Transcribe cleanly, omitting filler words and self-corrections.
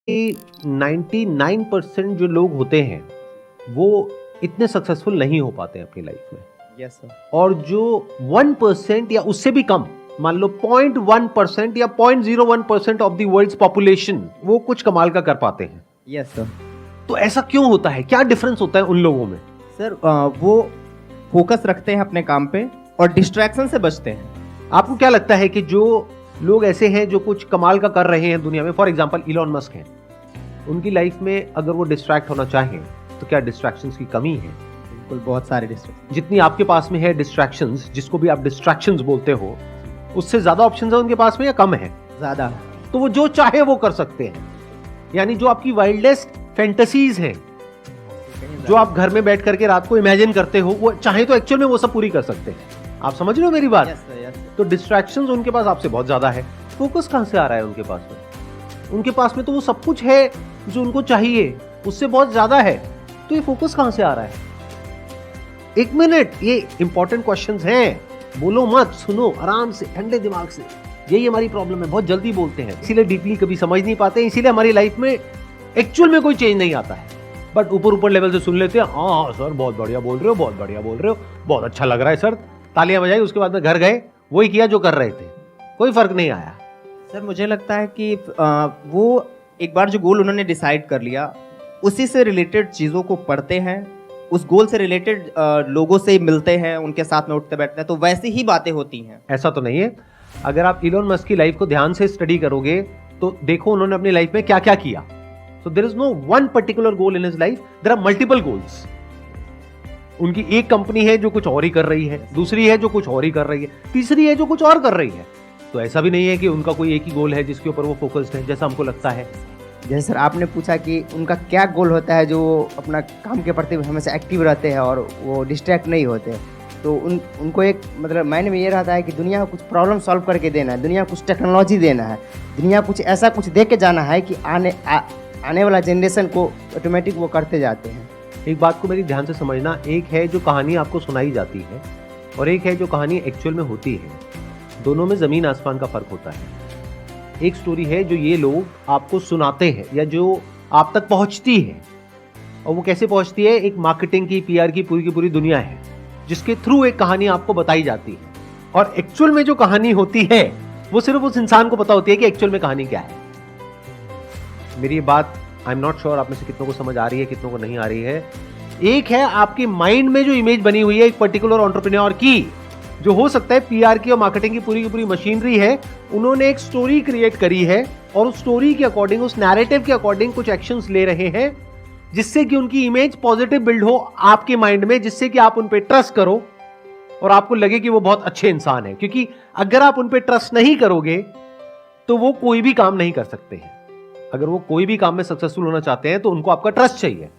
99% जो लोग होते हैं वो इतने सक्सेसफुल नहीं हो पाते हैं अपनी लाइफ में। Yes sir. और जो 1% या उससे भी कम, मान लो 0.1% या 0.01% ऑफ द वर्ल्ड्स पॉपुलेशन, वो कुछ कमाल का कर पाते हैं। Yes sir. तो ऐसा क्यों होता है? क्या डिफरेंस होता है उन लोगों में? सर वो फोकस रखते हैं अपने काम पे और डिस्ट्रैक्शन से बचते हैं। आपको क्या लगता है कि जो लोग ऐसे हैं जो कुछ कमाल का कर रहे हैं दुनिया में, फॉर एग्जांपल इलॉन मस्क हैं, उनकी लाइफ में अगर वो डिस्ट्रैक्ट होना चाहें तो क्या डिस्ट्रैक्शंस की कमी है? बिल्कुल, बहुत सारे डिस्ट्रैक्शन। जितनी आपके पास में है डिस्ट्रैक्शंस, जिसको भी आप डिस्ट्रैक्शंस बोलते हो, उससे ज्यादा ऑप्शंस है उनके पास में या कम है? ज्यादा। तो वो जो चाहे वो कर सकते हैं। यानी जो आपकी वाइल्डेस्ट फैंटेसीज हैं, जो आप घर में बैठ करके रात को इमेजिन करते हो, वो चाहे तो एक्चुअल में वो सब पूरी कर सकते हैं। आप समझ रहे हो मेरी बात? Yes sir, yes sir. तो डिस्ट्रैक्शंस उनके पास आपसे बहुत ज्यादा है। फोकस कहां से आ रहा है उनके पास में? उनके पास में तो वो सब कुछ है जो उनको चाहिए, उससे बहुत ज्यादा है। तो ये फोकस कहां से आ रहा है? एक मिनट, ये इंपॉर्टेंट क्वेश्चंस हैं। बोलो मत, सुनो आराम से, ठंडे दिमाग से। यही हमारी प्रॉब्लम है, बहुत जल्दी बोलते हैं, इसीलिए डीपली कभी समझ नहीं पाते, इसीलिए हमारी लाइफ में एक्चुअल में कोई चेंज नहीं आता है। बट ऊपर ऊपर लेवल से सुन लेते हैं, हाँ सर बहुत बढ़िया बोल रहे हो, बहुत बढ़िया बोल रहे हो, बहुत अच्छा लग रहा है सर, तालियां बजाई। उसके बाद में घर गए, वही किया जो कर रहे थे, कोई फर्क नहीं आया। सर मुझे लगता है कि वो एक बार जो गोल उन्होंने डिसाइड कर लिया, उसी से रिलेटेड चीज़ों को पढ़ते हैं, उस गोल से रिलेटेड लोगों से मिलते हैं, उनके साथ में उठते बैठते हैं, तो वैसी ही बातें होती हैं। ऐसा तो नहीं है। अगर आप इलॉन मस्क की लाइफ को ध्यान से स्टडी करोगे तो देखो उन्होंने अपनी लाइफ में क्या क्या किया। So there is no one particular goal in his life, there are multiple goals. उनकी एक कंपनी है जो कुछ और ही कर रही है, दूसरी है जो कुछ और ही कर रही है, तीसरी है जो कुछ और कर रही है। तो ऐसा भी नहीं है कि उनका कोई एक ही गोल है जिसके ऊपर वो फोकस्ड है, जैसा हमको लगता है। जैसे सर आपने पूछा कि उनका क्या गोल होता है जो अपना काम के प्रति हमेशा एक्टिव रहते हैं और वो डिस्ट्रैक्ट नहीं होते, तो उनको एक मतलब माइंड में ये रहता है कि दुनिया को कुछ प्रॉब्लम सॉल्व करके देना है, दुनिया को कुछ टेक्नोलॉजी देना है, दुनिया कुछ ऐसा कुछ दे के जाना है कि आने वाला जनरेशन को ऑटोमेटिक वो करते जाते हैं। एक बात को मेरी ध्यान से समझना, एक है जो कहानी आपको सुनाई जाती है और एक है जो कहानी एक्चुअल में होती है। दोनों में जमीन आसमान का फर्क होता है। एक स्टोरी है जो ये लोग आपको सुनाते हैं या जो आप तक पहुंचती है, और वो कैसे पहुंचती है? एक मार्केटिंग की, पीआर की पूरी दुनिया है जिसके थ्रू एक कहानी आपको बताई जाती है। और एक्चुअल में जो कहानी होती है वो सिर्फ उस इंसान को पता होती है कि एक्चुअल में कहानी क्या है। मेरी बात आई एम नॉट श्योर आप में से कितनों को समझ आ रही है, कितनों को नहीं आ रही है। एक है आपके माइंड में जो इमेज बनी हुई है एक पर्टिकुलर एंटरप्रेन्योर की, जो हो सकता है पीआर की और मार्केटिंग की पूरी मशीनरी है, उन्होंने एक स्टोरी क्रिएट करी है और उस स्टोरी के अकॉर्डिंग, उस नैरेटिव के अकॉर्डिंग कुछ एक्शंस ले रहे हैं जिससे कि उनकी इमेज पॉजिटिव बिल्ड हो आपके माइंड में, जिससे कि आप उन पे ट्रस्ट करो और आपको लगे कि वो बहुत अच्छे इंसान है। क्योंकि अगर आप उन पे ट्रस्ट नहीं करोगे तो वो कोई भी काम नहीं कर सकते हैं। अगर वो कोई भी काम में सक्सेसफुल होना चाहते हैं तो उनको आपका ट्रस्ट चाहिए।